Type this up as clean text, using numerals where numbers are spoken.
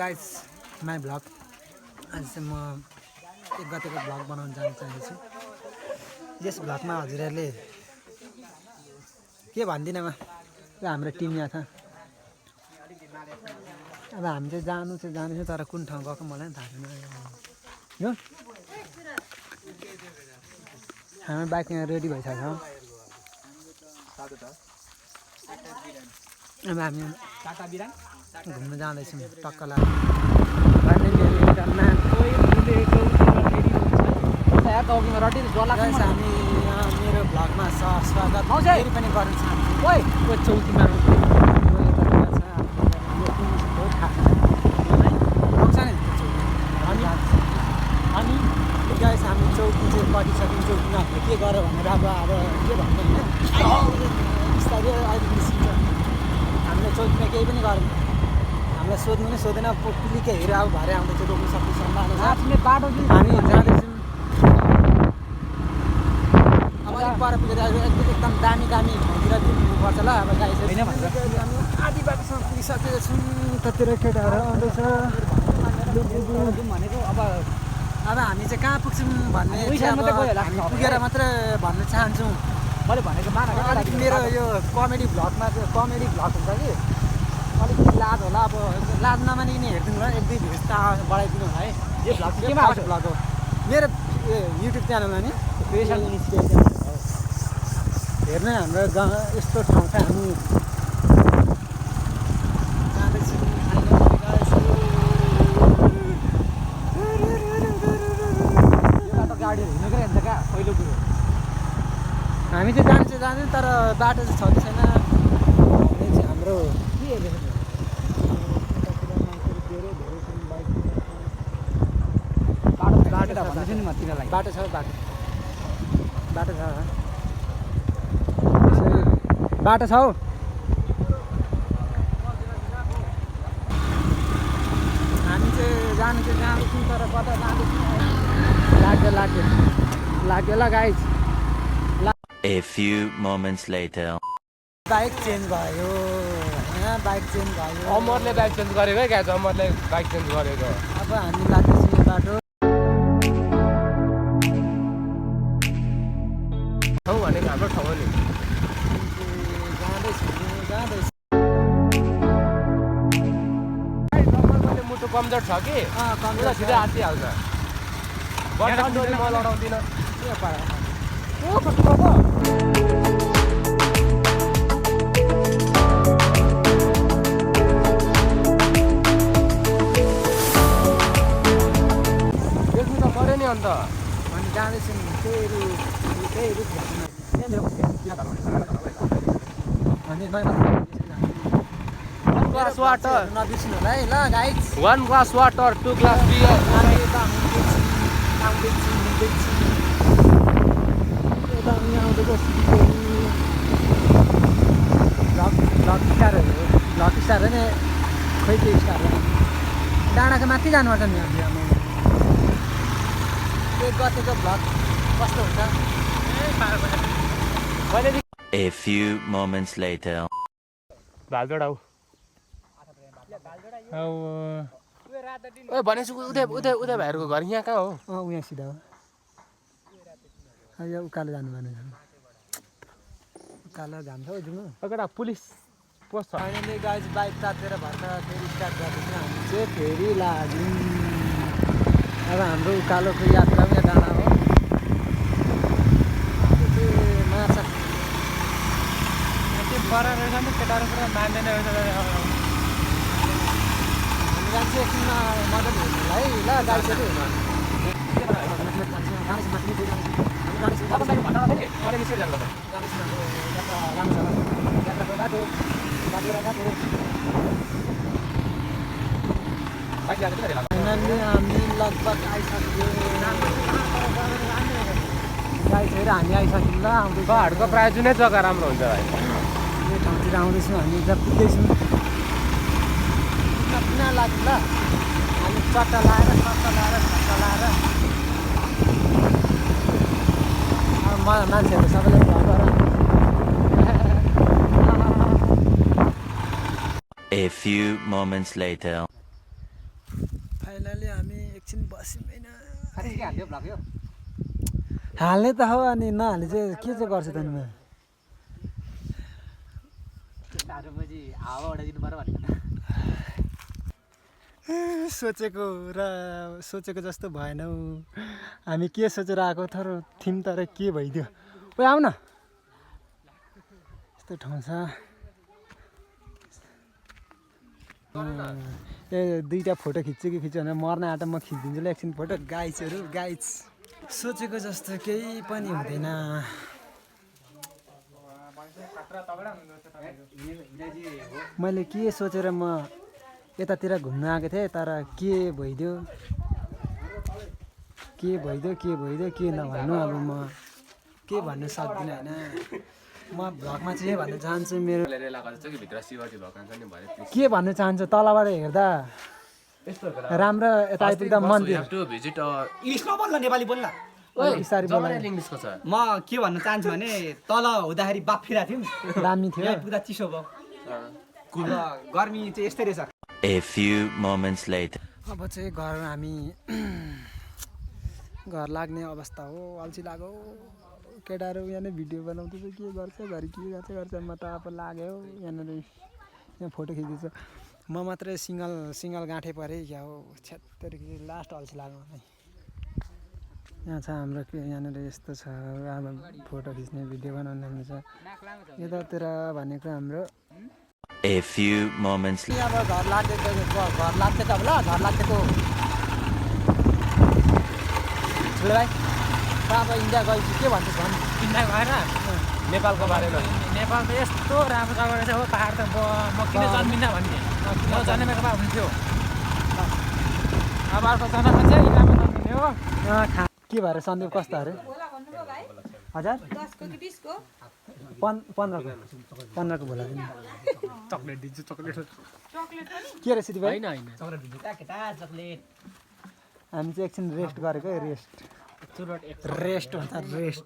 Guys my vlog. आज चाहिँ म एक गतेको भ्लग बनाउन जान चाहन्छु। यस भ्लगमा हजुरहरूले के भन्दिनँ हाम्रो टिम यहाँ छ। अब हामी चाहिँ जानु छ तर कुन ठाउँ गएको मलाई पनि थाहा छैन। हाम्रो बाइक यहाँ रेडी भइसक्यो। अब हामी घुम्न जाँदैछौँ टक्कला। हामी मेरो भ्लगमा स्वागत फेरि पनि गर्न चाहन्छु। चौकीमा अनि गाइस हामी चौकी चाहिँ कटिसक्यौँ। चौकीमा के गर्यो भनेर अब के भन्नु होइन, बिस्तारै अहिले निस्किन्छ। हामीले चौकीमा केही पनि गर्दैन, हामीलाई सोध्नु पनि सोधेन। पुलिके हेरेर अब भरे आउँदैछ, रोक्नु सक्ने सम्भावना छ। बाटो हामी जाँदैछौँ। अब अलिक पर पुगेर एकदम दामी ठाउँतिर पुग्नुपर्छ ल। अब गाइस हामी आधी बाटोसम्म पुगिसकेको छौँ। उतातिर केटाहरू आउँदैछ भनेको। अब हामी चाहिँ कहाँ पुग्छौँ भन्ने हामी पुगेर मात्र भन्न चाहन्छौँ। मैले भनेको अलिक मेरो यो कमेडी भ्लगमा चाहिँ कमेडी भ्लग हुन्छ कि अलिकति लाज होला। अब लाज नमानिकन हेरिदिनु होला, एक दुई भ्युज त बढाइदिनु होला है। यो भ्लग केमा आउँछ? भ्लग हो मेरो युट्युब च्यानलमा नि हेर्नु। हाम्रो गाउँ यस्तो ठाउँ छ। हामी हामी चाहिँ जान्छौँ तर बाटो चाहिँ छँदै छैन। हाम्रो बाटो छ बाटो छ हौ। हामी चाहिँ जाँदैछौँ तर कता जाँदैछौँ लाग्यो ल guys. A few moments later. Bike change भयो होइन, बाइक चेन्ज भयो। अमरले बाइक चेन्ज गरेको है क्या? अमरले बाइक चेन्ज गरेको। अब हामी लाग्दैछौँ यो बाटो ठाउँ भनेको हाम्रो ठाउँ हो नि। जाँदैछौँ। अमरले मुटु कमजोर छ कि कमजोर सिधै आँटिहाल्छ। बन्द म लडाउँदिनँ। देख्नु त पऱ्यो नि अन्त। अनि जाँदैछौँ त्यही रुट ग्लास वाटर नबिर्सिनु होला है ल guys. 1 glass water 2 glass beer। Vlog star नै खोइ त्यो स्टार डाँडाको माथि जानुपर्छ नि। एक गतेको भ्लग कस्तो हुन्छ? A few moments later. भालजोडा ओ भनेपछि उदय भाइहरूको घर यहाँ कहाँ हो? उहाँ सिधा हो। यो उकालो जानु भएन, उकालो जान्छ हौ जाउँ। एउटा पुलिस पोस्ट छ। फाइनली गाइस बाइक तातेर भर्खर फेरि स्टार्ट गर्दैछौँ। हामी चाहिँ फेरि लाग्यौँ। अब हाम्रो उकालोको यात्रा पनि डाँडा हो। माछा त्यो पर रहेछ नि केटाहरू पुरा मान्दैन रहेछ। हामी जान्छ एकछिनमा मदत हेर्नुलाई है ल गाइसहरू। फाइनल्ली हामी लगभग आइसक्यौँ। गाइसहरू हामी आइसक्यौँ ल। आउँदैछ पहाडको प्रायः जुनै जग्गा राम्रो हुन्छ भाइ। यो ठाउँतिर आउँदैछौँ हामी। जब पुग्दैछौँ पुग्न लाग्यो ल। हामी चट्टा लाएर मान्छेहरू सबैले भ्लग गर। A few moments later. Finally हामी एकछिन बस्यौँ होइन साथी के हाल्यो ब्लक यो हाल्ने त हो अनि नहाल्ने चाहिँ के चाहिँ गर्छ त नि म पछि हावा उडाइदिनु पर्यो भनेको सोचेको र सोचेको जस्तो भएन हौ हामी के सोचेर आएको थियौँ तर के भइदियो ओ आऊ न यस्तो ठाउँ छ ए दुईवटा फोटो खिच्छु कि खिच्छु भनेर मर्न आँटा म खिचिदिन्छु ल एकछिन फोटो गाइजहरू गाइज सोचेको जस्तो केही पनि हुँदैन मैले के सोचेर म यतातिर घुम्न आएको थिएँ तर के भइदियो के नभन्नु अब म के भन्नु सक्दिनँ होइन म भ्लगमा चाहिँ भन्न चाहन्छु मेरो के भन्न चाहन्छु तलबाट हेर्दा राम्रो यता आइपुग्दा मन्दिर इङ्ग्लिसमा बोल्न नेपाली बोल्न बिस्तारै बोला म के भन्न चाहन्छु भने तल हुँदाखेरि बाफ फिरेको थियौँ दामी थियो पुरा चिसो भयो गर्मी चाहिँ यस्तै रहेछ A few moments later. अब चाहिँ घर लाग्ने अवस्था हो अल्छी लाग्यो केटाहरू यहाँनिर भिडियो बनाउँदैछ के गर्छ घरि के गर्छ म त अब लाग्यो यहाँनिर यहाँ फोटो खिच्दैछु म मात्रै सिङ्गल गाँठे परेँ क्या हो छ्यात्तर लास्ट अल्छी लाग्यो मलाई यहाँ छ हाम्रो के यहाँनिर यस्तो छ अब फोटो खिच्ने भिडियो बनाउने हुन्छ यतातिर भनेको हाम्रो A few moments later. अब घर लाग्दैछ अब ल घर लाग्दैको ठुलो भाइ अब इन्डिया गएपछि के भन्छस् भन् इन्डिया गएर नेपालको बारेमा नेपाल त यस्तो राम्रो जग्गा रहेछ हो पाहाड त म किन जन्मिनँ भन्ने म जन्मेको भए हुन्थ्यो अब अर्को जन्ममा चाहिँ इन्डियामा जन्मिने हो के भएर सन्दीप कस्तो अरे हजार 15को भोला दिनु चक्लेट दिन्छु चक्लेट के रहेछ भाइ होइन चक्लेट हामी चाहिँ एकछिन रेस्ट गरेको रेस्ट भन्छ रेस्ट